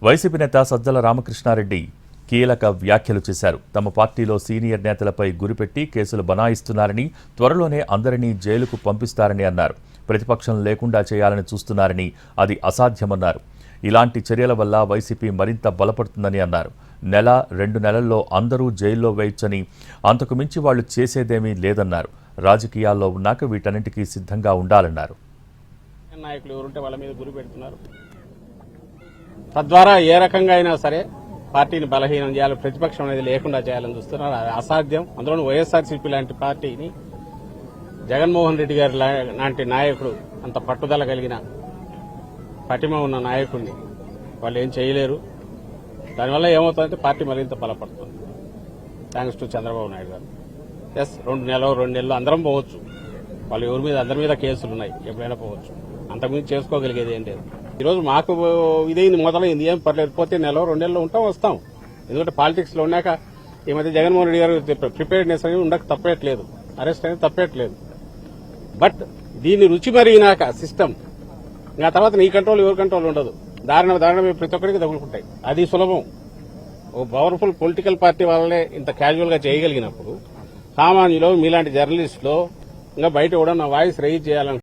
YCP నేత సజ్జల రామకృష్ణారెడ్డి కీలక వ్యాఖ్యలు చేశారు. తమ పార్టీలో సీనియర్ నేతలపై గురిపెట్టి కేసులు బనాయిస్తున్నారని, త్వరలోనే అందరినీ జైలుకు పంపిస్తారని అన్నారు. ప్రతిపక్షం లేకుండా చేయాలని చూస్తున్నారని, అది అసాధ్యమన్నారు. ఇలాంటి చర్యల వల్ల వైసీపీ మరింత బలపడుతుందని అన్నారు. నెల 2 నెలల్లో అందరూ జైల్లో వేయొచ్చని, అంతకు మించి వాళ్లు చేసేదేమీ లేదన్నారు. రాజకీయాల్లో ఉన్నాక వీటన్నింటికీ సిద్ధంగా ఉండాలన్నారు. నాయకులు ఎవరుంటే వాళ్ళ మీద గురి పెడుతున్నారు. తద్వారా ఏ రకంగా అయినా సరే పార్టీని బలహీనం చేయాలి, ప్రతిపక్షం అనేది లేకుండా చేయాలని చూస్తున్నారు. అది అసాధ్యం. అందులో వైఎస్ఆర్సీపీ లాంటి పార్టీని, జగన్మోహన్ రెడ్డి గారి లాంటి నాయకుడు, అంత పట్టుదల కలిగిన పటిమ ఉన్న నాయకుడిని వాళ్ళు ఏం చేయలేరు. దానివల్ల ఏమవుతుందంటే పార్టీ మరింత బలపడుతుంది. థ్యాంక్స్ టు చంద్రబాబు నాయుడు గారు. ఎస్, 2 నెలలు అందరం పోవచ్చు. వాళ్ళు ఎవరి మీద, అందరి మీద కేసులు ఉన్నాయి, ఎప్పుడైనా పోవచ్చు. అంతకుమించి చేసుకోగలిగేది ఏం లేదు. ఈరోజు మాకు ఇదేంది మొదలైంది, ఏం పర్లేదు, పోతే 1-2 నెలలు ఉంటాం, వస్తాం. ఎందుకంటే పాలిటిక్స్ లో ఉన్నాక ఈ మధ్య జగన్మోహన్ రెడ్డి గారు ప్రిపేర్డ్నెస్ అనేది ఉండక తప్పేట్లేదు, అరెస్ట్ అనేది తప్పేట్లేదు. బట్ దీన్ని రుచి మరిగినాక సిస్టమ్, ఇంకా తర్వాత నీ కంట్రోల్ ఎవరి కంట్రోల్ ఉండదు. దారుణ ప్రతి ఒక్కరికి తగులుకుంటాయి. అది సులభం. ఓ పవర్ఫుల్ పొలిటికల్ పార్టీ వాళ్ళనే ఇంత క్యాజువల్ గా చేయగలిగినప్పుడు సామాన్యులు, మీలాంటి జర్నలిస్టులు ఇంకా బయట కూడా నా వాయిస్ రైజ్ చేయాలని